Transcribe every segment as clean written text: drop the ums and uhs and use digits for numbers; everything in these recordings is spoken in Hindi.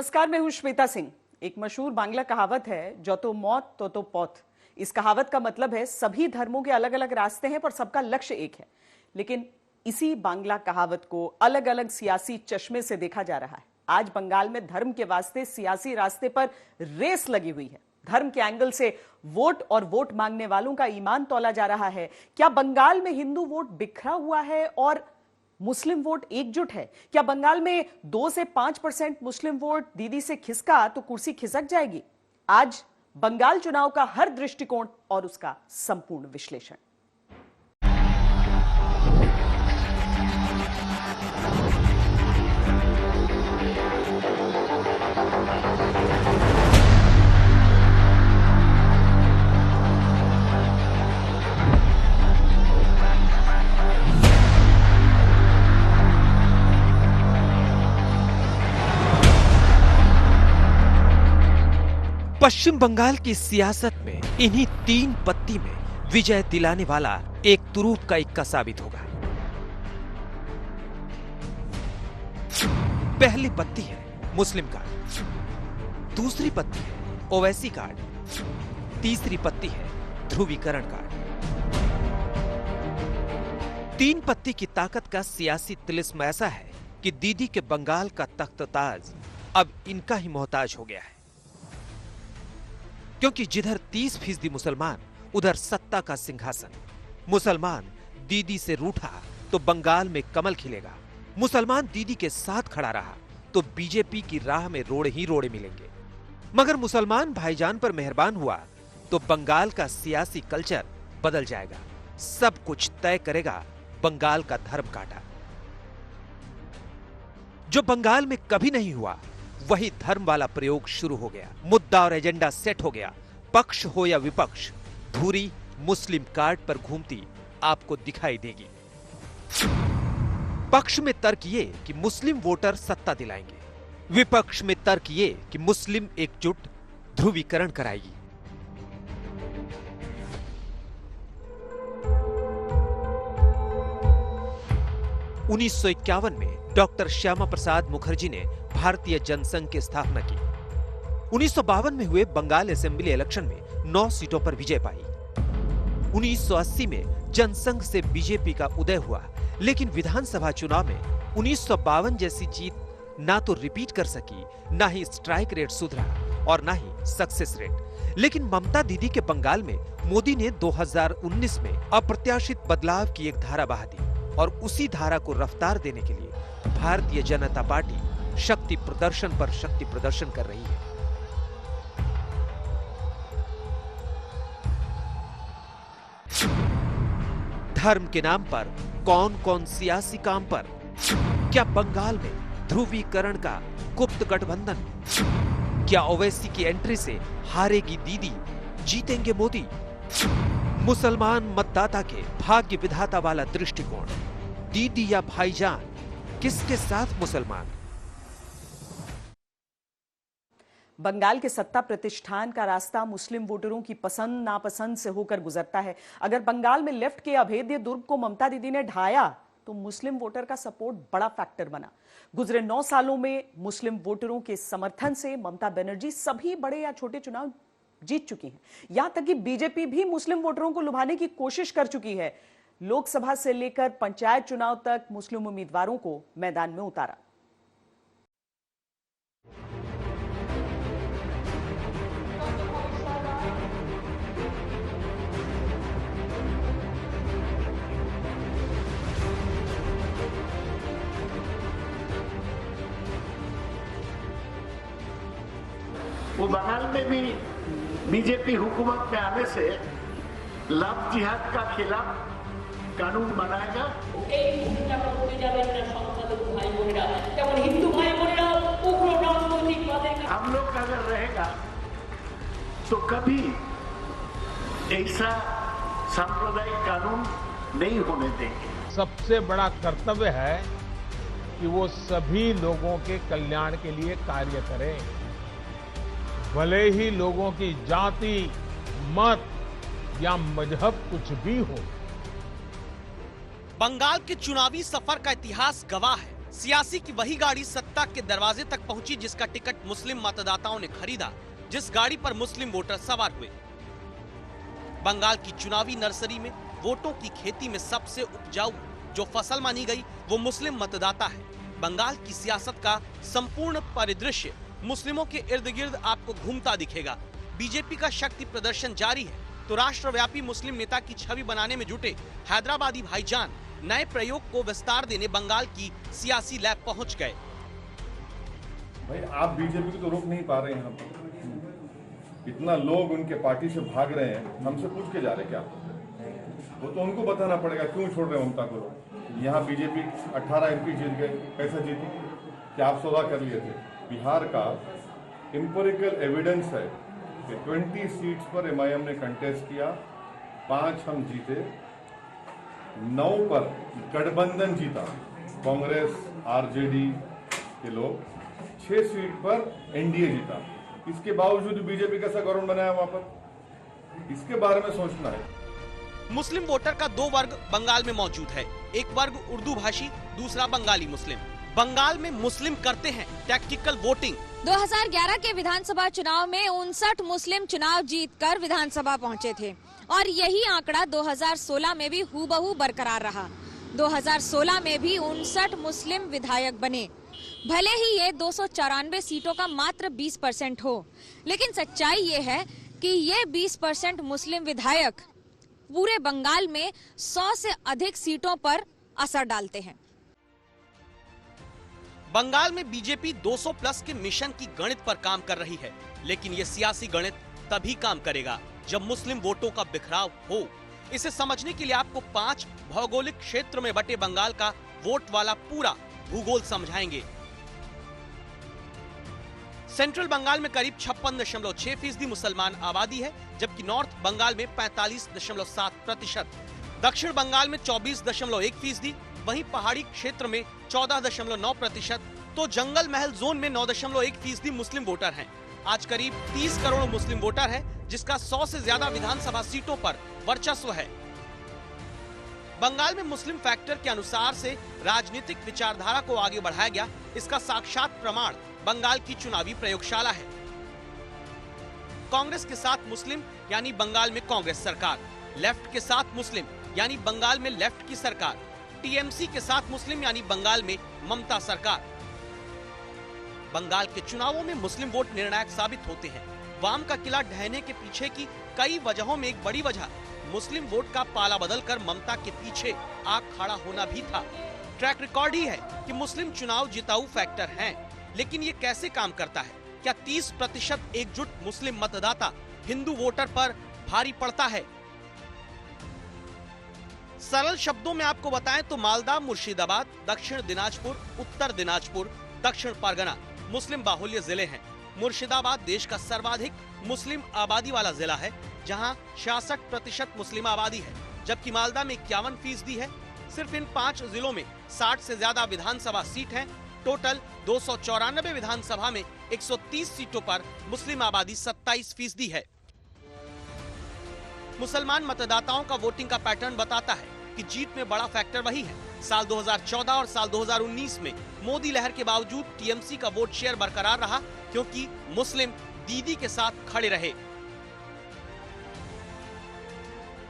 नमस्कार, मैं हूं श्वेता सिंह। एक मशहूर बांग्ला कहावत है, जो तो मौत तो पौथ। इस कहावत का मतलब है सभी धर्मों के अलग अलग रास्ते हैं पर सबका लक्ष्य एक है। लेकिन इसी बांग्ला कहावत को अलग अलग सियासी चश्मे से देखा जा रहा है। आज बंगाल में धर्म के वास्ते सियासी रास्ते पर रेस लगी हुई है। धर्म के एंगल से वोट और वोट मांगने वालों का ईमान तौला जा रहा है। क्या बंगाल में हिंदू वोट बिखरा हुआ है और मुस्लिम वोट एकजुट है? क्या बंगाल में 2 से 5% मुस्लिम वोट दीदी से खिसका तो कुर्सी खिसक जाएगी? आज बंगाल चुनाव का हर दृष्टिकोण और उसका संपूर्ण विश्लेषण। पश्चिम बंगाल की सियासत में इन्हीं 3 पत्ती में विजय दिलाने वाला एक तुरूप का इक्का साबित होगा। पहली पत्ती है मुस्लिम कार्ड, दूसरी पत्ती है ओवैसी कार्ड, तीसरी पत्ती है ध्रुवीकरण कार्ड। 3 पत्ती की ताकत का सियासी तिलिस्म ऐसा है कि दीदी के बंगाल का तख्त-ताज अब इनका ही मोहताज हो गया है, क्योंकि जिधर 30% मुसलमान उधर सत्ता का सिंहासन। मुसलमान दीदी से रूठा तो बंगाल में कमल खिलेगा, मुसलमान दीदी के साथ खड़ा रहा तो बीजेपी की राह में रोड़े ही रोड़े मिलेंगे। मगर मुसलमान भाईजान पर मेहरबान हुआ तो बंगाल का सियासी कल्चर बदल जाएगा। सब कुछ तय करेगा बंगाल का धर्म काटा। जो बंगाल में कभी नहीं हुआ वही धर्म वाला प्रयोग शुरू हो गया। मुद्दा और एजेंडा सेट हो गया। पक्ष हो या विपक्ष, धुरी मुस्लिम कार्ड पर घूमती आपको दिखाई देगी। पक्ष में तर्क ये कि मुस्लिम वोटर सत्ता दिलाएंगे, विपक्ष में तर्क ये कि मुस्लिम एकजुट ध्रुवीकरण कराएगी। (1951) में डॉक्टर श्यामा प्रसाद मुखर्जी ने भारतीय जनसंघ की स्थापना की। 1952 में हुए बंगाल असेंबली इलेक्शन में 9 सीटों पर विजय पाई। 1980 में जनसंघ से बीजेपी का उदय हुआ, लेकिन विधानसभा चुनाव में 1952 जैसी जीत ना तो रिपीट कर सकी, ना ही स्ट्राइक रेट सुधरा और ना ही सक्सेस रेट। लेकिन ममता दीदी के बंगाल में मोदी ने 2019 में अप्रत्याशित बदलाव की एक धारा बहा दी और उसी धारा को रफ्तार देने के लिए भारतीय जनता पार्टी शक्ति प्रदर्शन पर शक्ति प्रदर्शन कर रही है। धर्म के नाम पर कौन कौन सियासी काम पर? क्या बंगाल में ध्रुवीकरण का गुप्त गठबंधन? क्या ओवैसी की एंट्री से हारेगी दीदी, जीतेंगे मोदी? मुसलमान मतदाता के भाग्य विधाता वाला दृष्टिकोण, दीदी या भाईजान, किसके साथ मुसलमान? बंगाल के सत्ता प्रतिष्ठान का रास्ता मुस्लिम वोटरों की पसंद नापसंद से होकर गुजरता है। अगर बंगाल में लेफ्ट के अभेद्य दुर्ग को ममता दीदी ने ढाया तो मुस्लिम वोटर का सपोर्ट बड़ा फैक्टर बना। गुजरे 9 सालों में मुस्लिम वोटरों के समर्थन से ममता बनर्जी सभी बड़े या छोटे चुनाव जीत चुकी हैं। यहां तक कि बीजेपी भी मुस्लिम वोटरों को लुभाने की कोशिश कर चुकी है। लोकसभा से लेकर पंचायत चुनाव तक मुस्लिम उम्मीदवारों को मैदान में उतारा। वो बंगाल में भी बीजेपी हुकूमत में आने से लव जिहाद का खिलाफ कानून बनाएगा। हम लोग का अगर रहेगा तो कभी ऐसा सांप्रदायिक कानून नहीं होने देंगे। सबसे बड़ा कर्तव्य है कि वो सभी लोगों के कल्याण के लिए कार्य करें, भले ही लोगों की जाति, मत या मजहब कुछ भी हो। बंगाल के चुनावी सफर का इतिहास गवाह है सियासी की वही गाड़ी सत्ता के दरवाजे तक पहुंची जिसका टिकट मुस्लिम मतदाताओं ने खरीदा, जिस गाड़ी पर मुस्लिम वोटर सवार हुए। बंगाल की चुनावी नर्सरी में वोटों की खेती में सबसे उपजाऊ जो फसल मानी गई वो मुस्लिम मतदाता है। बंगाल की सियासत का संपूर्ण परिदृश्य मुस्लिमों के इर्द गिर्द आपको घूमता दिखेगा। बीजेपी का शक्ति प्रदर्शन जारी है तो राष्ट्रव्यापी मुस्लिम नेता की छवि बनाने में जुटे हैदराबादी भाईजान नए प्रयोग को विस्तार देने बंगाल की सियासी लैब पहुंच गए। भाई आप बीजेपी को तो रोक नहीं पा रहे हैं, यहाँ पर इतना लोग उनके पार्टी से भाग रहे हैं, हमसे पूछ के जा रहे क्या? वो तो उनको बताना पड़ेगा क्यों छोड़ रहे हैं ममता को। यहाँ बीजेपी 18 MP जीत गए, कैसे जीती? क्या आप सौदा कर लिए थे? बिहार का एम्पिरिकल एविडेंस है कि 20 सीट्स पर MIM ने कंटेस्ट किया, 5 हम जीते, 9 पर गठबंधन जीता, कांग्रेस RJD के लोग, 6 सीट पर NDA जीता। इसके बावजूद बीजेपी कैसा गवर्नमेंट बनाया वहां पर, इसके बारे में सोचना है। मुस्लिम वोटर का 2 वर्ग बंगाल में मौजूद है, एक वर्ग उर्दू भाषी, दूसरा बंगाली मुस्लिम। बंगाल में मुस्लिम करते हैं टैक्टिकल वोटिंग। 2011 के विधानसभा चुनाव में 59 मुस्लिम चुनाव जीतकर विधानसभा पहुंचे थे और यही आंकड़ा 2016 में भी हूबहू बरकरार रहा। 2016 में भी 59 मुस्लिम विधायक बने। भले ही ये 294 सीटों का मात्र 20% हो, लेकिन सच्चाई ये है कि ये 20% मुस्लिम विधायक पूरे बंगाल में 100 से अधिक सीटों पर असर डालते हैं। बंगाल में बीजेपी 200 प्लस के मिशन की गणित पर काम कर रही है, लेकिन ये सियासी गणित तभी काम करेगा जब मुस्लिम वोटों का बिखराव हो। इसे समझने के लिए आपको 5 भौगोलिक क्षेत्र में बटे बंगाल का वोट वाला पूरा भूगोल समझाएंगे। सेंट्रल बंगाल में करीब 56.6% मुसलमान आबादी है, जबकि नॉर्थ बंगाल में 45.7%, दक्षिण बंगाल में 24.1%, वहीं पहाड़ी क्षेत्र में 14.9%, तो जंगल महल जोन में 9.1% मुस्लिम वोटर हैं। आज करीब 30 करोड़ मुस्लिम वोटर है, जिसका 100 से ज्यादा विधानसभा सीटों पर वर्चस्व है। बंगाल में मुस्लिम फैक्टर के अनुसार से राजनीतिक विचारधारा को आगे बढ़ाया गया, इसका साक्षात प्रमाण बंगाल की चुनावी प्रयोगशाला है। कांग्रेस के साथ मुस्लिम यानी बंगाल में कांग्रेस सरकार, लेफ्ट के साथ मुस्लिम यानी बंगाल में लेफ्ट की सरकार, TMC के साथ मुस्लिम यानी बंगाल में ममता सरकार। बंगाल के चुनावों में मुस्लिम वोट निर्णायक साबित होते हैं। वाम का किला ढहने के पीछे की कई वजहों में एक बड़ी वजह मुस्लिम वोट का पाला बदलकर ममता के पीछे आ खड़ा होना भी था। ट्रैक रिकॉर्ड ही है कि मुस्लिम चुनाव जिताऊ फैक्टर हैं, लेकिन ये कैसे काम करता है? क्या 30% एकजुट मुस्लिम मतदाता हिंदू वोटर पर भारी पड़ता है? सरल शब्दों में आपको बताएं तो मालदा, मुर्शिदाबाद, दक्षिण दिनाजपुर, उत्तर दिनाजपुर, दक्षिण परगना मुस्लिम बाहुल्य जिले हैं। मुर्शिदाबाद देश का सर्वाधिक मुस्लिम आबादी वाला जिला है, जहां 66% मुस्लिम आबादी है, जबकि मालदा में 51% है। सिर्फ इन 5 जिलों में 60 से ज्यादा विधानसभा सीट हैं। टोटल 294 विधानसभा में 130 सीटों पर मुस्लिम आबादी 27% है। मुसलमान मतदाताओं का वोटिंग का पैटर्न बताता है कि जीत में बड़ा फैक्टर वही है। साल 2014 और साल 2019 में मोदी लहर के बावजूद TMC का वोट शेयर बरकरार रहा, क्योंकि मुस्लिम दीदी के साथ खड़े रहे।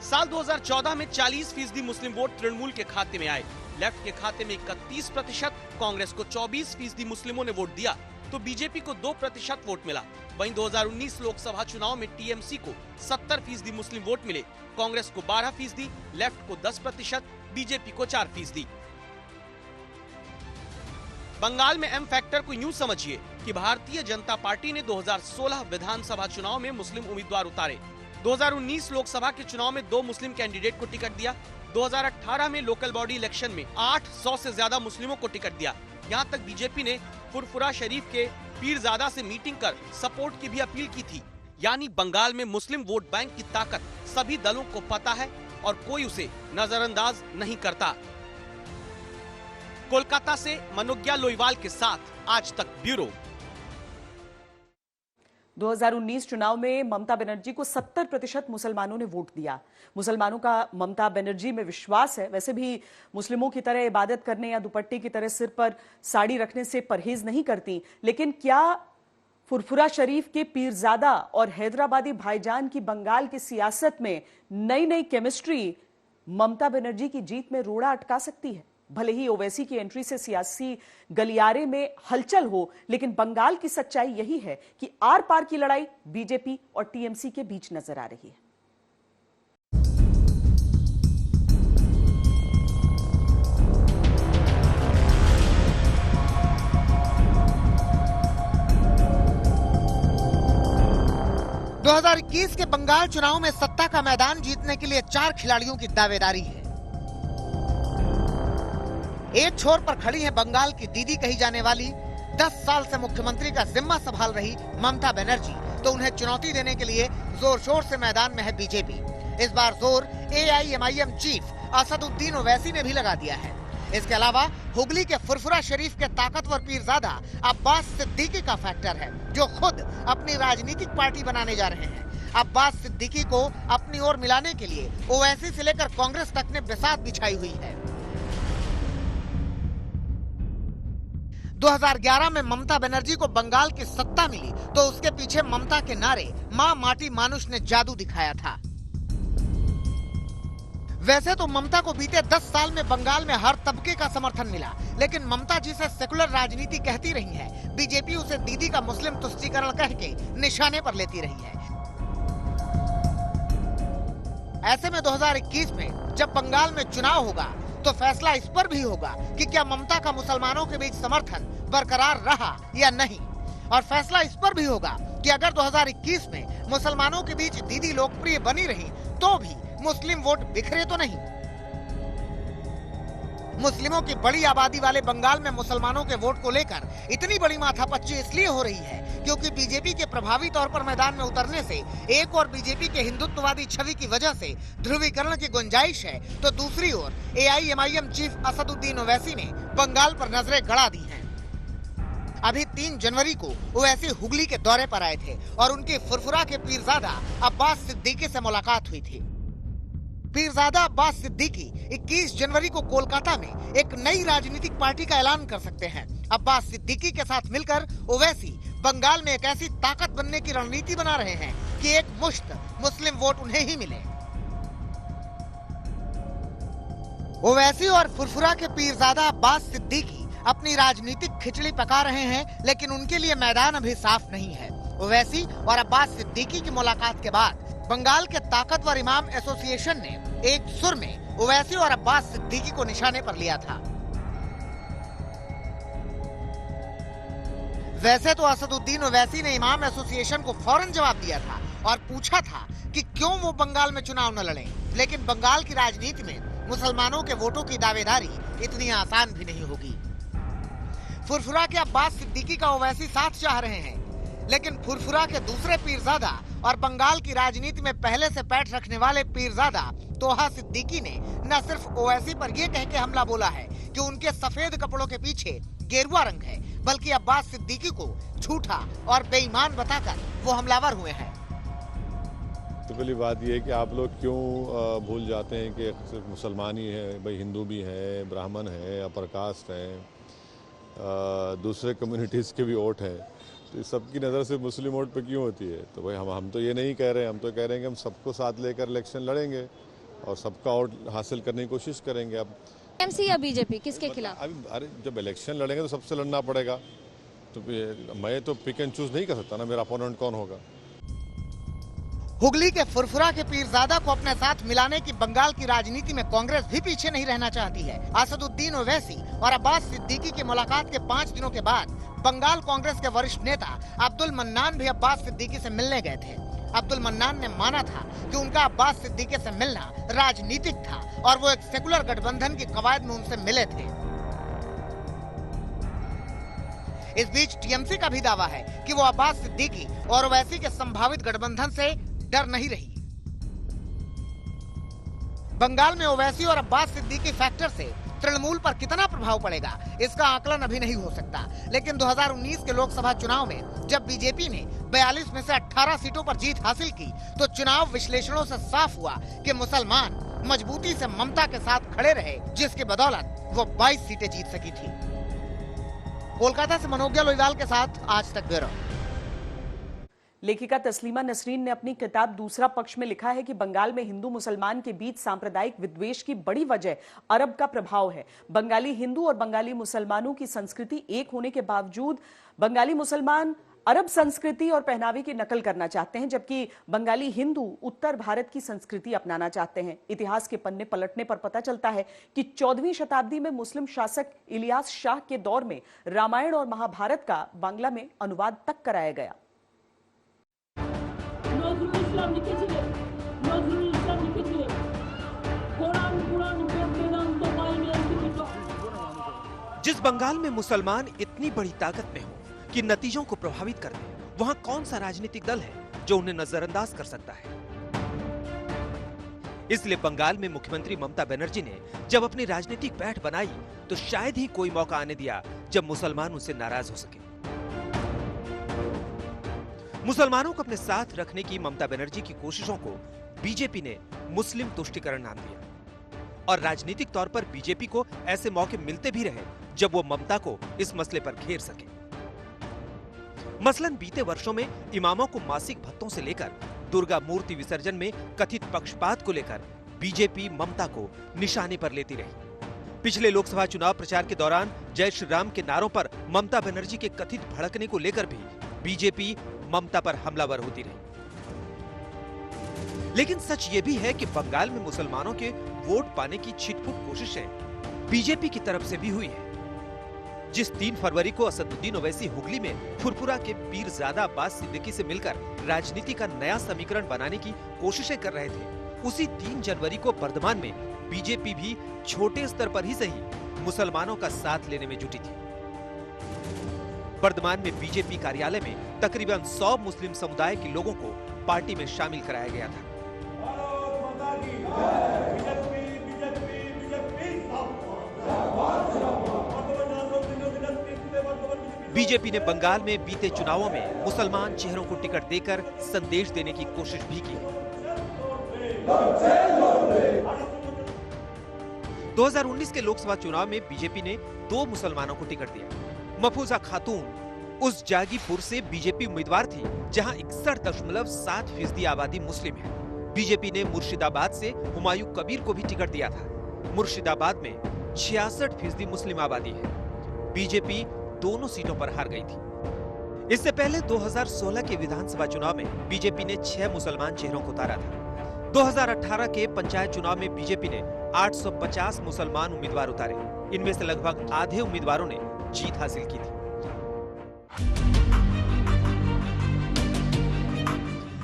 साल 2014 में 40% मुस्लिम वोट तृणमूल के खाते में आए। लेफ्ट के खाते में 31%, कांग्रेस को 24% मुस्लिमों ने वोट दिया, तो बीजेपी को 2% वोट मिला। वहीं 2019 लोकसभा चुनाव में TMC को 70% मुस्लिम वोट मिले, कांग्रेस को 12%, लेफ्ट को 10%, बीजेपी को 4%। बंगाल में एम फैक्टर को यूं समझिए कि भारतीय जनता पार्टी ने 2016 विधानसभा चुनाव में मुस्लिम उम्मीदवार उतारे। 2019 लोकसभा के चुनाव में 2 मुस्लिम कैंडिडेट को टिकट दिया। 2018 में लोकल बॉडी इलेक्शन में 800 से ज्यादा मुस्लिमों को टिकट दिया। यहाँ तक बीजेपी ने फुरफुरा शरीफ के पीरजादा से मीटिंग कर सपोर्ट की भी अपील की थी। यानी बंगाल में मुस्लिम वोट बैंक की ताकत सभी दलों को पता है और कोई उसे नजरअंदाज नहीं करता। कोलकाता से मनोज्ञा लोईवाल के साथ आज तक ब्यूरो। 2019 चुनाव में ममता बनर्जी को 70% मुसलमानों ने वोट दिया। मुसलमानों का ममता बनर्जी में विश्वास है। वैसे भी मुस्लिमों की तरह इबादत करने या दुपट्टे की तरह सिर पर साड़ी रखने से परहेज नहीं करती, लेकिन क्या फुरफुरा शरीफ के पीरजादा और हैदराबादी भाईजान की बंगाल की सियासत में नई नई केमिस्ट्री ममता बनर्जी की जीत में रोड़ा अटका सकती है? भले ही ओवैसी की एंट्री से सियासी गलियारे में हलचल हो, लेकिन बंगाल की सच्चाई यही है कि आर पार की लड़ाई बीजेपी और टीएमसी के बीच नजर आ रही है। ...2021 के बंगाल चुनाव में सत्ता का मैदान जीतने के लिए 4 खिलाड़ियों की दावेदारी है। एक छोर पर खड़ी है बंगाल की दीदी कही जाने वाली 10 साल से मुख्यमंत्री का जिम्मा संभाल रही ममता बनर्जी, तो उन्हें चुनौती देने के लिए जोर शोर से मैदान में है बीजेपी। इस बार जोर AIMIM चीफ असदुद्दीन ओवैसी ने भी लगा दिया है। इसके अलावा हुगली के फुरफुरा शरीफ के ताकतवर पीरजादा अब्बास सिद्दीकी का फैक्टर है, जो खुद अपनी राजनीतिक पार्टी बनाने जा रहे हैं। अब्बास सिद्दीकी को अपनी ओर मिलाने के लिए ओवैसी से लेकर कांग्रेस तक ने बिसात बिछाई हुई है। 2011 में ममता बनर्जी को बंगाल की सत्ता मिली तो उसके पीछे ममता के नारे माँ माटी मानुष ने जादू दिखाया था। वैसे तो ममता को बीते 10 साल में बंगाल में हर तबके का समर्थन मिला, लेकिन ममता जिसे सेकुलर राजनीति कहती रही है, बीजेपी उसे दीदी का मुस्लिम तुष्टीकरण कह के निशाने पर लेती रही है। ऐसे में 2021 में जब बंगाल में चुनाव होगा तो फैसला इस पर भी होगा कि क्या ममता का मुसलमानों के बीच समर्थन बरकरार रहा या नहीं, और फैसला इस पर भी होगा कि अगर 2021 में मुसलमानों के बीच दीदी लोकप्रिय बनी रही तो भी मुस्लिम वोट बिखरे तो नहीं। मुस्लिमों की बड़ी आबादी वाले बंगाल में मुसलमानों के वोट को लेकर इतनी बड़ी माथापच्ची इसलिए हो रही है क्योंकि बीजेपी के प्रभावी तौर पर मैदान में उतरने से एक और बीजेपी के हिंदुत्ववादी छवि की वजह से ध्रुवीकरण की गुंजाइश है, तो दूसरी ओर AIMIM चीफ असदुद्दीन ओवैसी ने बंगाल पर नजरें गड़ा दी हैं। अभी 3 जनवरी को ओवैसी हुगली के दौरे पर आए थे और उनके फुरफुरा के पीरजादा अब्बास सिद्दीकी से मुलाकात हुई थी। पीरजादा अब्बास सिद्दीकी 21 जनवरी को कोलकाता में एक नई राजनीतिक पार्टी का ऐलान कर सकते हैं। अब्बास सिद्दीकी के साथ मिलकर ओवैसी बंगाल में एक ऐसी ताकत बनने की रणनीति बना रहे हैं कि एक मुश्त मुस्लिम वोट उन्हें ही मिले। ओवैसी और फुरफुरा के पीरजादा अब्बास सिद्दीकी अपनी राजनीतिक खिचड़ी पका रहे हैं, लेकिन उनके लिए मैदान अभी साफ नहीं है। ओवैसी और अब्बास सिद्दीकी की मुलाकात के बाद बंगाल के ताकतवर इमाम एसोसिएशन ने एक सुर में ओवैसी और अब्बास सिद्दीकी को निशाने पर लिया था। वैसे तो असदुद्दीन ओवैसी ने इमाम एसोसिएशन को फौरन जवाब दिया था और पूछा था कि क्यों वो बंगाल में चुनाव न लड़ें, लेकिन बंगाल की राजनीति में मुसलमानों के वोटों की दावेदारी इतनी आसान भी नहीं होगी। फुरफुरा के अब्बास सिद्दीकी का ओवैसी साथ चाह रहे हैं, लेकिन फुरफुरा के दूसरे पीरजादा और बंगाल की राजनीति में पहले से पैठ रखने वाले पीरजादा तोहा सिद्दीकी ने न सिर्फ ओवैसी पर यह कह के हमला बोला है कि उनके सफेद कपड़ों के पीछे गेरुआ रंग है, बल्कि अब्बास सिद्दीकी को झूठा और बेईमान बताकर वो हमलावर हुए हैं। तो पहली बात यह है कि आप लोग क्यों भूल जाते हैं कि सिर्फ मुसलमान ही है, भाई हिंदू भी है, ब्राह्मण है, अपर कास्ट है, दूसरे कम्युनिटीज़ के भी वोट है, तो इस सबकी नज़र से मुस्लिम वोट पे क्यों होती है? तो भाई हम तो ये नहीं कह रहे हैं, हम तो कह रहे हैं कि हम सबको साथ लेकर इलेक्शन लड़ेंगे और सबका वोट हासिल करने की कोशिश करेंगे। अब टीएमसी या बीजेपी किसके खिलाफ? अभी अरे जब इलेक्शन लड़ेंगे तो सबसे लड़ना पड़ेगा, तो मैं तो पिक एंड चूज नहीं कर सकता ना मेरा अपोनेंट कौन होगा। हुगली के फुरफुरा के पीरजादा को अपने साथ मिलाने की बंगाल की राजनीति में कांग्रेस भी पीछे नहीं रहना चाहती है। असदुद्दीन ओवैसी और अब्बास सिद्दीकी की मुलाकात के 5 दिनों के बाद बंगाल कांग्रेस के वरिष्ठ नेता अब्दुल मन्नान भी अब्बास सिद्दीकी से मिलने गए थे। अब्दुल मन्नान ने माना था कि उनका अब्बास सिद्दीकी से मिलना राजनीतिक था और वो एक सेकुलर गठबंधन की कवायद में उनसे मिले थे। इस बीच टीएमसी का भी दावा है कि वो अब्बास सिद्दीकी और ओवैसी के संभावित गठबंधन से डर नहीं रही। बंगाल में ओवैसी और अब्बास सिद्दीकी फैक्टर से तृणमूल पर कितना प्रभाव पड़ेगा इसका आकलन अभी नहीं हो सकता। लेकिन 2019 के लोकसभा चुनाव में जब बीजेपी ने 42 में से 18 सीटों पर जीत हासिल की तो चुनाव विश्लेषणों से साफ हुआ कि मुसलमान मजबूती से ममता के साथ खड़े रहे, जिसकी बदौलत वो 22 सीटें जीत सकी थी। कोलकाता से मनोज्ञा लोईवाल के साथ आज तक ब्यूरो। लेखिका तस्लीमा नसरीन ने अपनी किताब दूसरा पक्ष में लिखा है कि बंगाल में हिंदू मुसलमान के बीच सांप्रदायिक विद्वेष की बड़ी वजह अरब का प्रभाव है। बंगाली हिंदू और बंगाली मुसलमानों की संस्कृति एक होने के बावजूद बंगाली मुसलमान अरब संस्कृति और पहनावे की नकल करना चाहते हैं, जबकि बंगाली हिंदू उत्तर भारत की संस्कृति अपनाना चाहते हैं। इतिहास के पन्ने पलटने पर पता चलता है कि 14वीं शताब्दी में मुस्लिम शासक इलियास शाह के दौर में रामायण और महाभारत का बांग्ला में अनुवाद तक कराया गया। जिस बंगाल में मुसलमान इतनी बड़ी ताकत में हो कि नतीजों को प्रभावित कर दे, वहां कौन सा राजनीतिक दल है जो उन्हें नजरअंदाज कर सकता है? इसलिए बंगाल में मुख्यमंत्री ममता बनर्जी ने जब अपनी राजनीतिक पैठ बनाई तो शायद ही कोई मौका आने दिया जब मुसलमान उनसे नाराज हो सके। मुसलमानों को अपने साथ रखने की ममता बनर्जी की कोशिशों को बीजेपी ने मुस्लिम तुष्टिकरण नाम दिया और राजनीतिक तौर पर बीजेपी को ऐसे मौके मिलते भी रहे जब वो ममता को इस मसले पर घेर सके। मसलन बीते वर्षों में इमामों को मासिक भत्तों से लेकर दुर्गा मूर्ति विसर्जन में कथित पक्षपात को लेकर बीजेपी ममता को निशाने पर लेती रही। पिछले लोकसभा चुनाव प्रचार के दौरान जय श्री राम के नारों पर ममता बनर्जी के कथित भड़कने को लेकर भी बीजेपी ममता पर हमलावर होती रही। लेकिन सच ये भी है कि बंगाल में मुसलमानों के वोट पाने की छिटपुट कोशिशें बीजेपी की तरफ से भी हुई है। जिस 3 फरवरी को असदुद्दीन ओवैसी हुगली में फुरफुरा के पीरजादा अब्बास सिद्दीकी से मिलकर राजनीति का नया समीकरण बनाने की कोशिशें कर रहे थे, उसी 3 जनवरी को बर्धमान में बीजेपी भी छोटे स्तर पर ही सही मुसलमानों का साथ लेने में जुटी थी। बर्धमान में बीजेपी कार्यालय में तकरीबन 100 मुस्लिम समुदाय के लोगों को पार्टी में शामिल कराया गया था। बीजेपी ने बंगाल में बीते चुनावों में मुसलमान चेहरों को टिकट देकर संदेश देने की कोशिश भी की। 2019 के लोकसभा चुनाव में बीजेपी ने 2 मुसलमानों को टिकट दिया। मफूजा खातून उस जागीपुर से बीजेपी उम्मीदवार थी जहां 61.7% आबादी मुस्लिम है। बीजेपी ने मुर्शिदाबाद से हुमायूं कबीर को भी टिकट दिया था। मुर्शिदाबाद में 66% मुस्लिम आबादी है। बीजेपी दोनों सीटों पर हार गई थी। इससे पहले 2016 के विधानसभा चुनाव में बीजेपी ने 6 मुसलमान चेहरों को उतारा था। 2018 के पंचायत चुनाव में बीजेपी ने 850 मुसलमान उम्मीदवार उतारे। इनमें से लगभग आधे उम्मीदवारों ने जीत हासिल की थी।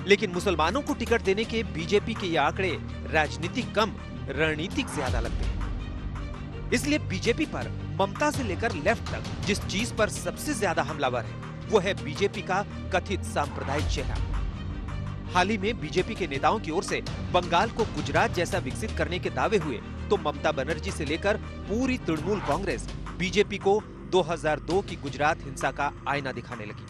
लेकिन मुसलमानों को टिकट देने के बीजेपी के ये आंकड़े राजनीतिक कम रणनीतिक ज्यादा लगते हैं। इसलिए बीजेपी पर ममता से लेकर लेफ्ट तक जिस चीज पर सबसे ज्यादा हमलावर है वो है बीजेपी का कथित सांप्रदायिक चेहरा। हाल ही में बीजेपी के नेताओं की ओर से बंगाल को गुजरात जैसा विकसित करने के दावे हुए तो ममता बनर्जी से लेकर पूरी तृणमूल कांग्रेस बीजेपी को 2002 की गुजरात हिंसा का आईना दिखाने लगी।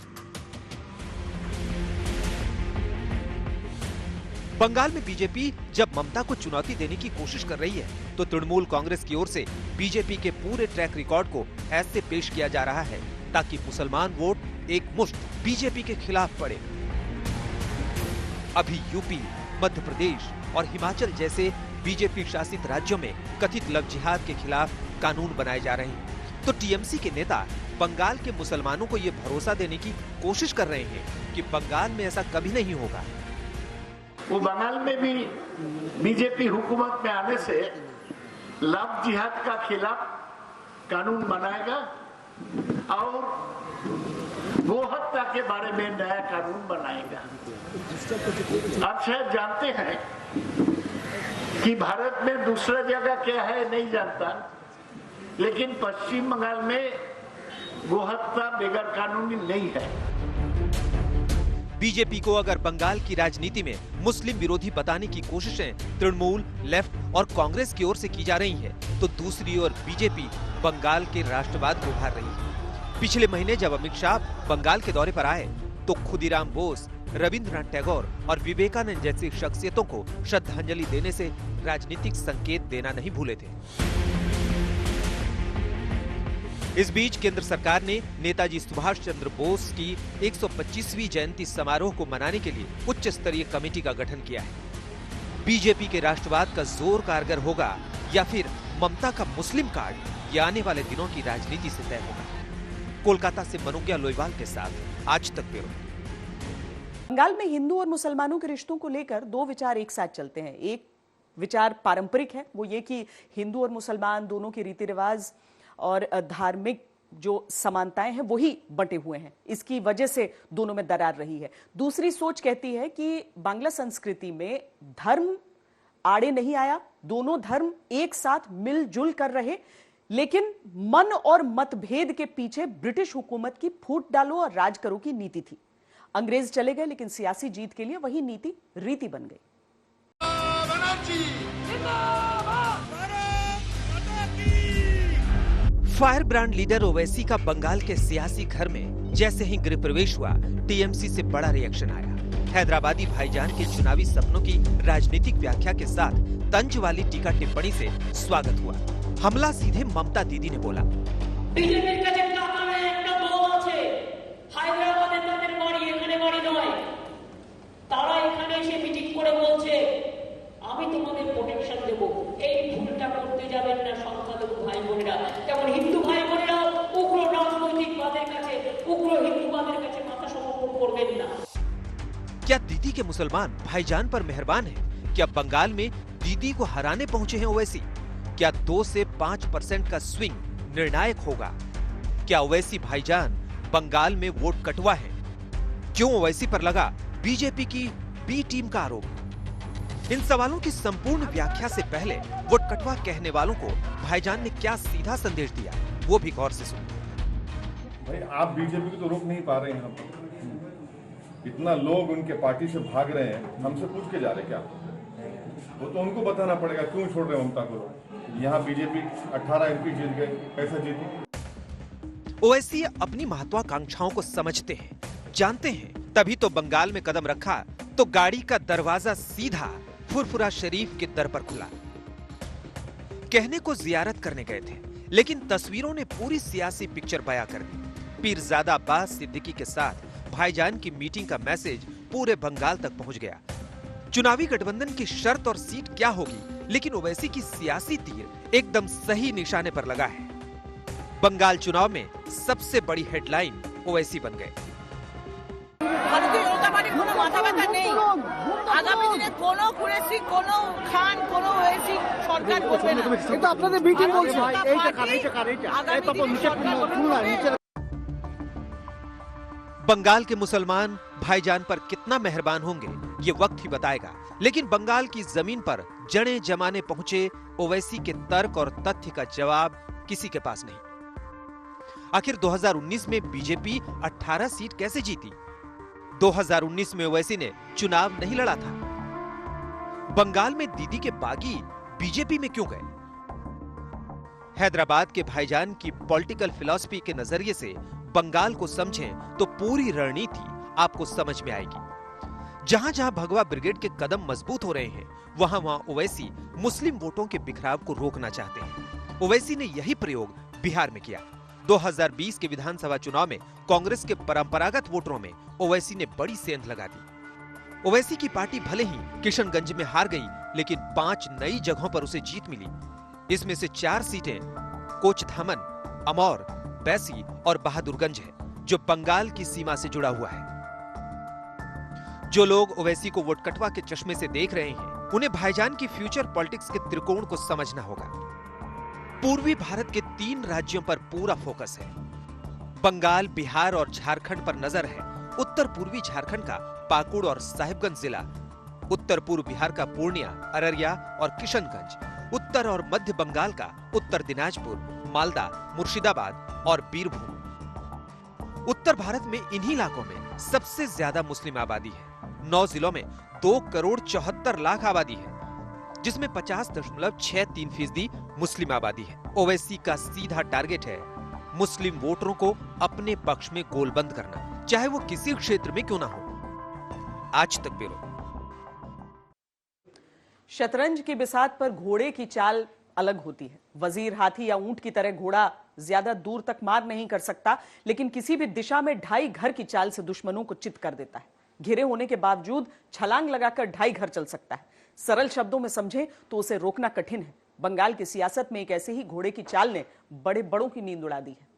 बंगाल में बीजेपी जब ममता को चुनौती देने की कोशिश कर रही है तो तृणमूल कांग्रेस की ओर से बीजेपी के पूरे ट्रैक रिकॉर्ड को ऐसे पेश किया जा रहा है ताकि मुसलमान वोट एक मुश्त बीजेपी के खिलाफ पड़े। अभी यूपी, मध्य प्रदेश और हिमाचल जैसे बीजेपी शासित राज्यों में कथित लव जिहाद के खिलाफ कानून बनाए जा रहे हैं तो टीएमसी के नेता बंगाल के मुसलमानों को ये भरोसा देने की कोशिश कर रहे हैं कि बंगाल में ऐसा कभी नहीं होगा। वो बंगाल में भी बीजेपी हुकूमत में आने से लव जिहाद का खिलाफ कानून बनाएगा और गोहत्या के बारे में नया कानून बनाएगा। आप शायद जानते हैं कि भारत में दूसरा जगह क्या है नहीं जानता, लेकिन पश्चिम बंगाल में गोहत्या बेगैर कानूनी नहीं है। बीजेपी को अगर बंगाल की राजनीति में मुस्लिम विरोधी बताने की कोशिशें तृणमूल, लेफ्ट और कांग्रेस की ओर से की जा रही हैं, तो दूसरी ओर बीजेपी बंगाल के राष्ट्रवाद को उभार रही है। पिछले महीने जब अमित शाह बंगाल के दौरे पर आए तो खुदीराम बोस, रविंद्रनाथ टैगोर और विवेकानंद जैसी शख्सियतों को श्रद्धांजलि देने से राजनीतिक संकेत देना नहीं भूले थे। इस बीच केंद्र सरकार ने नेताजी सुभाष चंद्र बोस की 125वीं जयंती समारोह को मनाने के लिए उच्च स्तरीय कमेटी का गठन किया है। बीजेपी के राष्ट्रवाद का जोर कारगर होगा या फिर ममता का मुस्लिम कार्ड, ये आने वाले दिनों की राजनीति से तय होगा। कोलकाता से मनोज्ञा लोईवाल के साथ आज तक ब्यूरो। बंगाल में हिंदू और मुसलमानों के रिश्तों को लेकर दो विचार एक साथ चलते हैं। एक विचार पारंपरिक है, वो ये कि हिंदू और मुसलमान दोनों के रीति रिवाज और धार्मिक जो समानताएं हैं वही बंटे हुए हैं, इसकी वजह से दोनों में दरार रही है। दूसरी सोच कहती है कि बांग्ला संस्कृति में धर्म आड़े नहीं आया, दोनों धर्म एक साथ मिलजुल कर रहे, लेकिन मन और मतभेद के पीछे ब्रिटिश हुकूमत की फूट डालो और राज करो की नीति थी। अंग्रेज चले गए, लेकिन सियासी जीत के लिए वही नीति रीति बन गई। फायर ब्रांड लीडर ओवैसी का बंगाल के सियासी घर में जैसे ही गृह प्रवेश हुआ, टीएमसी से बड़ा रिएक्शन आया। हैदराबादी भाईजान के चुनावी सपनों की राजनीतिक व्याख्या के साथ तंज वाली टीका टिप्पणी से स्वागत हुआ। हमला सीधे ममता दीदी ने बोला। क्या दीदी के मुसलमान भाईजान पर मेहरबान हैं? क्या बंगाल में दीदी को हराने पहुंचे हैं ओवैसी? क्या 2 से 5% का स्विंग निर्णायक होगा? क्या ओवैसी भाईजान बंगाल में वोट कटवा है? क्यों ओवैसी पर लगा बीजेपी की बी टीम का आरोप? इन सवालों की संपूर्ण व्याख्या से पहले वोट कटवा कहने वालों को भाईजान ने क्या सीधा संदेश दिया, वो भी गौर से सुनिए। भाई आप बीजेपी को तो रोक नहीं पा रहे हैं, यहाँ पर इतना लोग उनके पार्टी से भाग रहे हैं, हमसे पूछ के जा रहे क्या? वो तो उनको बताना पड़ेगा क्यों छोड़ रहे हैं ममता को। यहाँ बीजेपी 18 MP जीत गए, कैसे जीती? ओवैसी अपनी महत्वाकांक्षाओं को समझते हैं, जानते हैं, तभी तो बंगाल में कदम रखा तो गाड़ी का दरवाजा सीधा फुरफुरा शरीफ के दर पर खुला। कहने को जियारत करने गए थे, लेकिन तस्वीरों ने पूरी सियासी पिक्चर बयां कर दी। पीरजादा अब्बास सिद्दीकी के साथ भाईजान की मीटिंग का मैसेज पूरे बंगाल तक पहुंच गया। चुनावी गठबंधन की शर्त और सीट क्या होगी, लेकिन ओवैसी की सियासी तीर एकदम सही निशाने पर लगा है। बंगाल चुनाव में सबसे बड़ी हेडलाइन ओवैसी बन गए। बंगाल के मुसलमान भाईजान पर कितना मेहरबान होंगे ये वक्त ही बताएगा, लेकिन बंगाल की जमीन पर जड़ें जमाने पहुंचे ओवैसी के तर्क और तथ्य का जवाब किसी के पास नहीं। आखिर 2019 में बीजेपी 18 सीट कैसे जीती? 2019 में ओवैसी ने चुनाव नहीं लड़ा था। बंगाल में दीदी के बागी बीजेपी में क्यों गए? हैदराबाद के भाईजान की पॉलिटिकल फिलॉसफी के नजरिए से बंगाल को समझें तो पूरी रणनीति आपको समझ में आएगी। जहां जहां भगवा ब्रिगेड के कदम मजबूत हो रहे हैं, वहां वहां ओवैसी मुस्लिम वोटों के बिखराव को रोकना चाहते हैं। ओवैसी ने यही प्रयोग बिहार में किया। 2020 के विधानसभा चुनाव में कांग्रेस के परंपरागत वोटरों में ओवैसी ने बड़ी सेंध लगा दी। ओवैसी की पार्टी भले ही किशनगंज में हार गई, लेकिन 5 नई जगहों पर उसे जीत मिली। इसमें से 4 सीटें कोचधामन, अमौर, बैसी और बहादुरगंज है, जो बंगाल की सीमा से जुड़ा हुआ है। जो लोग ओवैसी को वोट कटवा के चश्मे से देख रहे हैं, उन्हें भाईजान की फ्यूचर पॉलिटिक्स के त्रिकोण को समझना होगा। पूर्वी भारत के 3 राज्यों पर पूरा फोकस है। बंगाल, बिहार और झारखंड पर नजर है। उत्तर पूर्वी झारखंड का पाकुड़ और साहिबगंज जिला, उत्तर पूर्व बिहार का पूर्णिया, अररिया और किशनगंज, उत्तर और मध्य बंगाल का उत्तर दिनाजपुर, मालदा, मुर्शिदाबाद और बीरभूम। उत्तर भारत में इन्हीं इलाकों में सबसे ज्यादा मुस्लिम आबादी है। 9 जिलों में 2,74,00,000 आबादी है, जिसमें 50.63% मुस्लिम आबादी है। ओवैसी का सीधा टारगेट है मुस्लिम वोटरों को अपने पक्ष में गोलबंद करना, चाहे वो किसी क्षेत्र में क्यों ना हो। आज तक ब्यूरो। शतरंज की बिसात पर घोड़े की चाल अलग होती है। वजीर हाथी या ऊंट की तरह घोड़ा ज्यादा दूर तक मार नहीं कर सकता, लेकिन किसी भी दिशा में 2.5 घर की चाल से दुश्मनों को चित कर देता है। घिरे होने के बावजूद छलांग लगाकर 2.5 घर चल सकता है। सरल शब्दों में समझें तो उसे रोकना कठिन है। बंगाल की सियासत में एक ऐसे ही घोड़े की चाल ने बड़े बड़ों की नींद उड़ा दी है।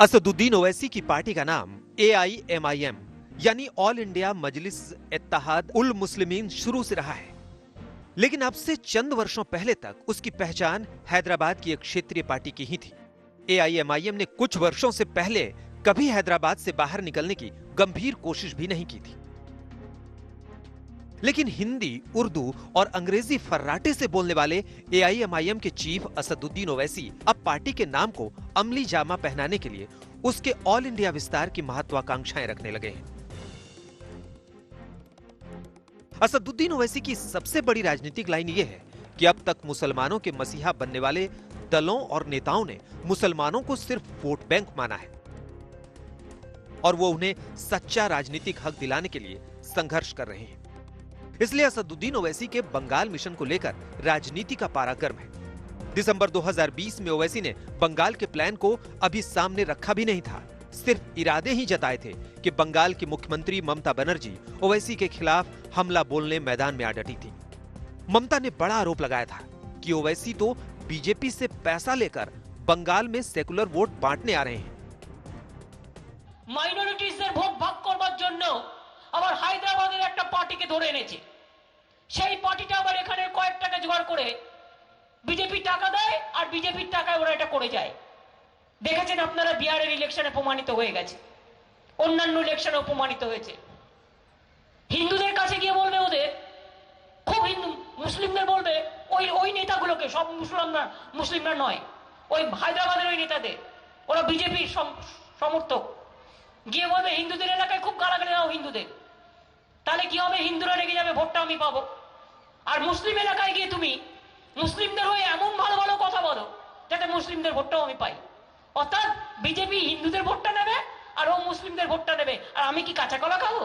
असदुद्दीन ओवैसी की पार्टी का नाम AIMIM यानी ऑल इंडिया मजलिस इत्तेहाद उल मुस्लिमीन शुरू से रहा है, लेकिन अब से चंद वर्षों पहले तक उसकी पहचान हैदराबाद की एक क्षेत्रीय पार्टी की ही थी। AIMIM ने कुछ वर्षों से पहले कभी हैदराबाद से बाहर निकलने की गंभीर कोशिश भी नहीं की थी, लेकिन हिंदी, उर्दू और अंग्रेजी फर्राटे से बोलने वाले AIMIM के चीफ असदुद्दीन ओवैसी अब पार्टी के नाम को अमली जामा पहनाने के लिए उसके ऑल इंडिया विस्तार की महत्वाकांक्षाएं रखने लगे हैं। असदुद्दीन ओवैसी की सबसे बड़ी राजनीतिक लाइन यह है कि अब तक मुसलमानों के मसीहा बनने वाले दलों और नेताओं ने मुसलमानों को सिर्फ वोट बैंक माना है और वो उन्हें सच्चा राजनीतिक हक दिलाने के लिए संघर्ष कर रहे हैं। इसलिए असदुद्दीन ओवैसी के बंगाल मिशन को लेकर राजनीति का पारा गर्म है। दिसंबर 2020 में ओवैसी ने बंगाल के प्लान को अभी सामने रखा भी नहीं था, सिर्फ इरादे ही जताए थे कि बंगाल की मुख्यमंत्री ममता बनर्जी ओवैसी के खिलाफ हमला बोलने मैदान में आ डटी थी। ममता ने बड़ा आरोप लगाया था कि ओवैसी तो बीजेपी से पैसा लेकर बंगाल में सेकुलर वोट बांटने आ रहे हैं। মাইনরিটিসদের ভোট ভাগ করবার জন্য আবার হায়দ্রাবাদের একটা পার্টিকে ধরে এনেছে। সেই পার্টিটা আবার এখানে কয়েক টাকা জোগাড় করে বিজেপি টাকা দেয় আর বিজেপির টাকায় ওরা এটা করে যায়। দেখেছেন আপনারা বিহারের ইলেকশনে প্রমাণিত হয়ে গেছে, অন্যান্য ইলেকশনে প্রমাণিত হয়েছে। হিন্দুদের কাছে গিয়ে বলবে ওদের খুব হিন্দু, মুসলিমদের বলবে ওই নেতাগুলোকে, সব মুসলিমরা নয়, ওই হায়দ্রাবাদের ওই নেতাদের, ওরা বিজেপির সমর্থক, গিয়ে বলবে হিন্দুদের এলাকায় খুব গালাগালি দাও হিন্দুদের, তাহলে কি হবে, হিন্দুরা রেগে যাবে, ভোটটা আমি পাবো। আর মুসলিম এলাকায় গিয়ে তুমি মুসলিমদের হয়ে এমন ভালো ভালো কথা বলো যাতে মুসলিমদের ভোটটাও আমি পাই। অর্থাৎ বিজেপি হিন্দুদের ভোটটা নেবে আর ও মুসলিমদের ভোটটা নেবে, আর আমি কি কাঁচা কলা খাবো?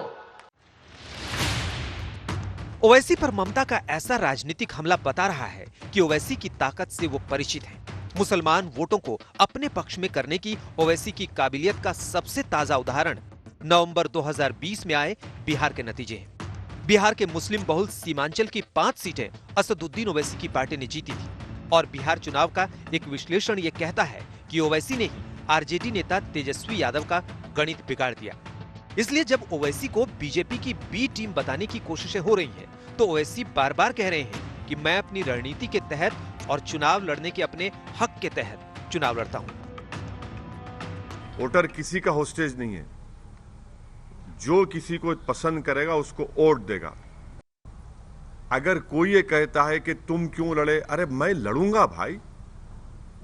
ओवैसी पर ममता का ऐसा राजनीतिक हमला बता रहा है कि ओवैसी की ताकत से वो परिचित हैं। मुसलमान वोटों को अपने पक्ष में करने की ओवैसी की काबिलियत का सबसे ताजा उदाहरण नवंबर 2020 में आए बिहार के नतीजे हैं। बिहार के मुस्लिम बहुल सीमांचल की 5 सीटें असदुद्दीन ओवैसी की पार्टी ने जीती थी और बिहार चुनाव का एक विश्लेषण ये कहता है कि ओवैसी ने ही आरजेडी नेता तेजस्वी यादव का गणित बिगाड़ दिया। इसलिए जब ओवैसी को बीजेपी की बी टीम बताने की कोशिशें हो रही हैं, तो ओवैसी बार बार कह रहे हैं कि मैं अपनी रणनीति के तहत और चुनाव लड़ने के अपने हक के तहत चुनाव लड़ता हूं। वोटर किसी का होस्टेज नहीं है, जो किसी को पसंद करेगा उसको वोट देगा। अगर कोई ये कहता है कि तुम क्यों लड़े, अरे मैं लड़ूंगा भाई,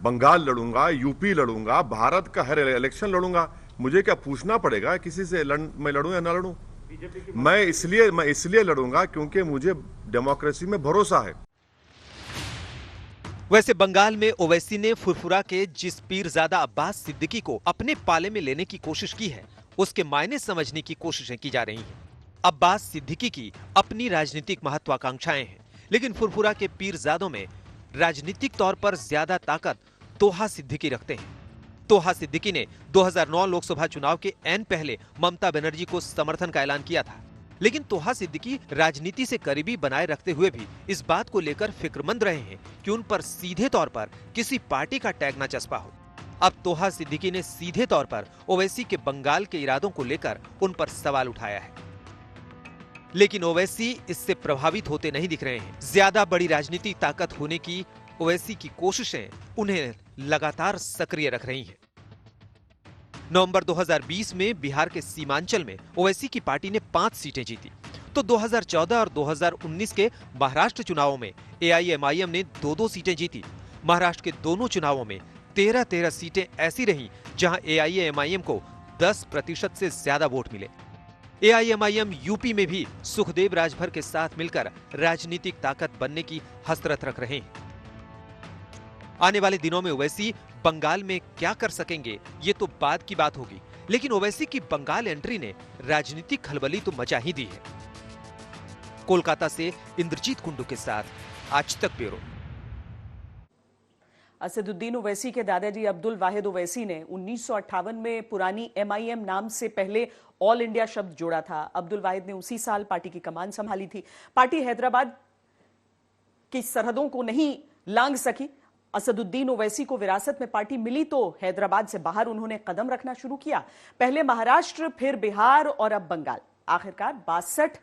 बंगाल लड़ूंगा, यूपी लड़ूंगा, भारत का हर इलेक्शन लड़ूंगा। मुझे क्या पूछना पड़ेगा किसी से मैं लड़ूं या ना लड़ूं? मैं इसलिए लड़ूंगा क्योंकि मुझे डेमोक्रेसी में भरोसा है। वैसे बंगाल में ओवैसी ने फुरफुरा के जिस पीरजादा अब्बास सिद्दीकी को अपने पाले में लेने की कोशिश की है, उसके मायने समझने की कोशिशें की जा रही हैं। अब्बास सिद्दीकी की अपनी राजनीतिक महत्वाकांक्षाएं हैं, लेकिन फुरफुरा के पीरजादों में राजनीतिक तौर पर ज्यादा ताकत तोहा सिद्दीकी रखते हैं। तोहा सिद्दीकी ने 2009 लोकसभा चुनाव के ऐन पहले ममता बनर्जी को समर्थन का ऐलान किया था, लेकिन तोहा सिद्दीकी राजनीति से करीबी बनाए रखते हुए भी इस बात को लेकर फिक्रमंद रहे हैं कि उन पर सीधे तौर पर किसी पार्टी का टैग न चस्पा हो। अब तोहा सिद्दीकी ने सीधे तौर पर ओवैसी के बंगाल के इरादों को लेकर उन पर सवाल उठाया है, लेकिन ओवैसी इससे प्रभावित होते नहीं दिख रहे हैं। ज्यादा बड़ी राजनीतिक ताकत होने की ओवैसी की कोशिशें उन्हें लगातार सक्रिय रख रही हैं। नवंबर 2020 में बिहार के सीमांचल में ओवैसी की पार्टी ने 5 सीटें जीती, तो 2014 और 2019 के महाराष्ट्र चुनावों में AIMIM ने 2-2 सीटें जीती। महाराष्ट्र के दोनों चुनावों में 13-13 सीटें ऐसी रहीं जहां AIAMIM को 10% से ज्यादा वोट मिले। AIMIM यूपी में भी सुखदेव राजभर के साथ मिलकर राजनीतिक ताकत बनने की हसरत रख रहे हैं। आने वाले दिनों में ओवैसी बंगाल में क्या कर सकेंगे ये तो बाद की बात होगी, लेकिन ओवैसी की बंगाल एंट्री ने राजनीतिक खलबली तो मचा ही दी है। कोलकाता से इंद्रजीत कुंडू के साथ आज तक ब्यूरो। असदुद्दीन ओवैसी के दादाजी अब्दुल वाहिद ओवैसी ने 1958 में पुरानी MIM नाम से पहले ऑल इंडिया शब्द जोड़ा था। अब्दुल वाहिद ने उसी साल पार्टी की कमान संभाली थी। पार्टी हैदराबाद की सरहदों को नहीं लांघ सकी। असदुद्दीन ओवैसी को विरासत में पार्टी मिली तो हैदराबाद से बाहर उन्होंने कदम रखना शुरू किया। पहले महाराष्ट्र, फिर बिहार और अब बंगाल। आखिरकार 62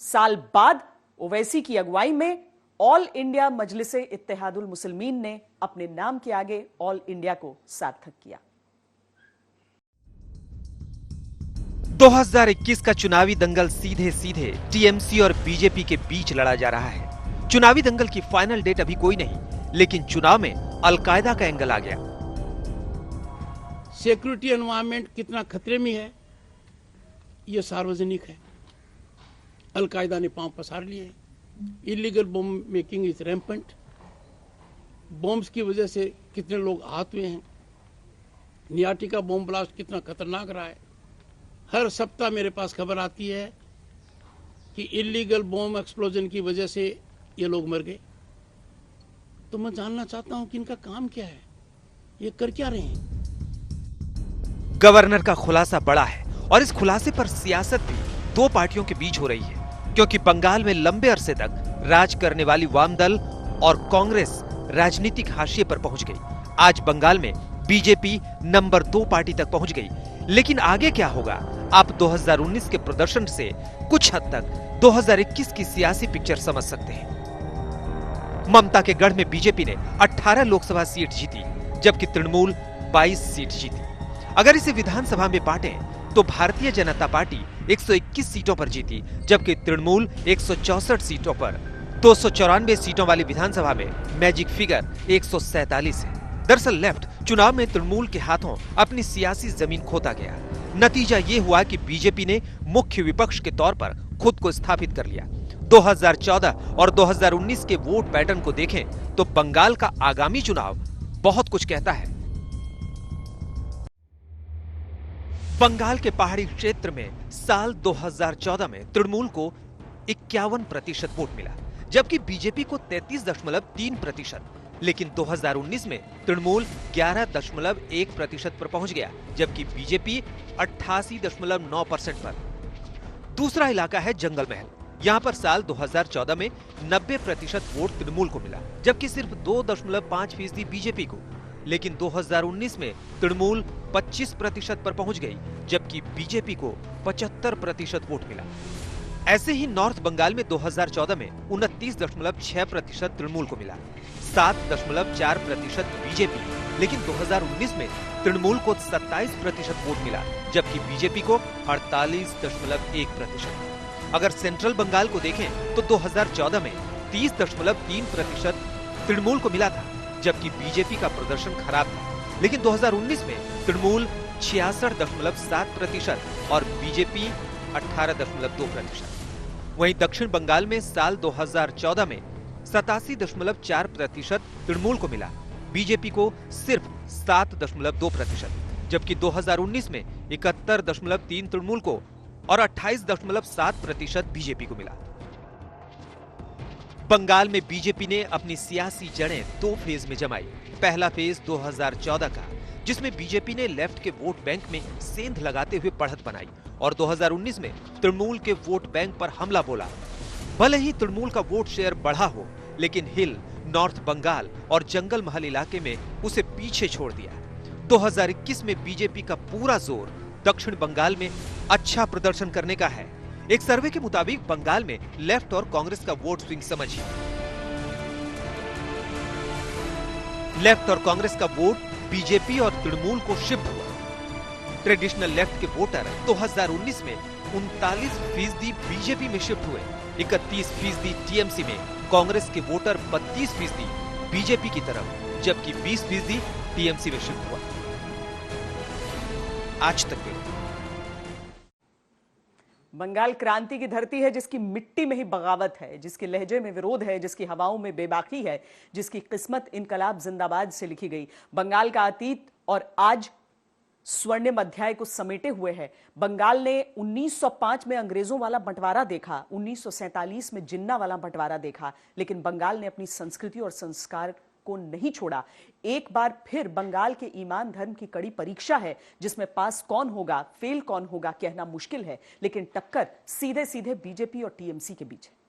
साल बाद ओवैसी की अगुवाई में ऑल इंडिया मजलिसे इत्तेहादुल मुस्लिमीन ने अपने नाम के आगे ऑल इंडिया को सार्थक किया। 2021 का चुनावी दंगल सीधे सीधे टीएमसी और बीजेपी के बीच लड़ा जा रहा है। चुनावी दंगल की फाइनल डेट अभी कोई नहीं, लेकिन चुनाव में अलकायदा का एंगल आ गया। सिक्योरिटी एनवायरनमेंट कितना खतरे में है ये सार्वजनिक है। अलकायदा ने पांव पसार लिए। Illegal bomb making is rampant. Bombs की वजह से कितने लोग आहत हुए हैं। नियाटी का बॉम्ब ब्लास्ट कितना खतरनाक रहा है। हर सप्ताह मेरे पास खबर आती है कि इलीगल बॉम्ब एक्सप्लोजन की वजह से ये लोग मर गए। तो मैं जानना चाहता हूं कि इनका काम क्या है, ये कर क्या रहे हैं। गवर्नर का खुलासा बड़ा है और इस खुलासे पर सियासत भी दो पार्टियों के बीच हो रही है, क्योंकि बंगाल में लंबे अरसे तक राज करने वाली वाम दल और कांग्रेस राजनीतिक हाशिए पर पहुंच गई। आज बंगाल में बीजेपी नंबर 2 पार्टी तक पहुंच गई। लेकिन आगे क्या होगा, आप 2019 के प्रदर्शन से कुछ हद तक 2021 की सियासी पिक्चर समझ सकते हैं। ममता के गढ़ में बीजेपी ने 18 लोकसभा सीट जीती, जबकि तृणमूल 22 सीट जीती। अगर इसे विधानसभा में बांटें तो भारतीय जनता पार्टी 121 सीटों पर जीती, जबकि तृणमूल 164 सीटों पर। 294 सीटों वाली विधानसभा में मैजिक फिगर 147 है। दरअसल लेफ्ट चुनाव में तृणमूल के हाथों अपनी सियासी जमीन खोता गया। नतीजा ये हुआ कि बीजेपी ने मुख्य विपक्ष के तौर पर खुद को स्थापित कर लिया। 2014 और 2019 के वोट पैटर्न को देखें तो बंगाल का आगामी चुनाव बहुत कुछ कहता है। बंगाल के पहाड़ी क्षेत्र में साल 2014 में तृणमूल को 51% वोट मिला, जबकि बीजेपी को 33.3%। लेकिन 2019 में तृणमूल 11.1% पर पहुंच गया, जबकि बीजेपी 88.9% पर। दूसरा इलाका है जंगल महल। यहां पर साल 2014 में 90% वोट तृणमूल को मिला, जबकि सिर्फ 2.5% बीजेपी को। लेकिन 2019 में तृणमूल 25% पर पहुंच गई, जबकि बीजेपी को 75% वोट मिला। ऐसे ही नॉर्थ बंगाल में 2014 में 29.6% तृणमूल को मिला, 7.4% बीजेपी। लेकिन 2019 में तृणमूल को 27% वोट मिला, जबकि बीजेपी को 48.1%। अगर सेंट्रल बंगाल को देखें तो 2014 में 30.3% तृणमूल को मिला था, जबकि बीजेपी का प्रदर्शन खराब था। लेकिन 2019 में तृणमूल 66.7% और बीजेपी 18.2%। वहीं दक्षिण बंगाल में साल 2014 में 87.4% तृणमूल को मिला, बीजेपी को सिर्फ 7.2%, जबकि 2019 में 71.3 तृणमूल को और 28.7% बीजेपी को मिला। बंगाल में बीजेपी ने अपनी सियासी जड़ें 2 फेज में जमाई। पहला फेज 2014 का, जिसमें बीजेपी ने लेफ्ट के वोट बैंक में सेंध लगाते हुए बढ़त बनाई, और 2019 में तृणमूल के वोट बैंक पर हमला बोला। भले ही तृणमूल का वोट शेयर बढ़ा हो, लेकिन हिल, नॉर्थ बंगाल और जंगल महल इलाके में उसे पीछे छोड़ दिया। 2021 में बीजेपी का पूरा जोर दक्षिण बंगाल में अच्छा प्रदर्शन करने का है। एक सर्वे के मुताबिक बंगाल में लेफ्ट और कांग्रेस का वोट स्विंग समझिए। लेफ्ट और कांग्रेस का वोट बीजेपी और तृणमूल को शिफ्ट हुआ। ट्रेडिशनल लेफ्ट के वोटर 2019 में 39% बीजेपी में शिफ्ट हुए, 31% टीएमसी में। कांग्रेस के वोटर 32% बीजेपी की तरफ, जबकि 20% टीएमसी में शिफ्ट हुआ। आज तक के बंगाल क्रांति की धरती है जिसकी मिट्टी में ही बगावत है, जिसके लहजे में विरोध है, जिसकी हवाओं में बेबाकी है, जिसकी किस्मत इनकलाब जिंदाबाद से लिखी गई। बंगाल का अतीत और आज स्वर्णिम अध्याय को समेटे हुए है। बंगाल ने 1905 में अंग्रेजों वाला बंटवारा देखा, 1947 में जिन्ना वाला बंटवारा देखा, लेकिन बंगाल ने अपनी संस्कृति और संस्कार को नहीं छोड़ा। एक बार फिर बंगाल के ईमान धर्म की कड़ी परीक्षा है, जिसमें पास कौन होगा, फेल कौन होगा कहना मुश्किल है, लेकिन टक्कर सीधे सीधे बीजेपी और टीएमसी के बीच है।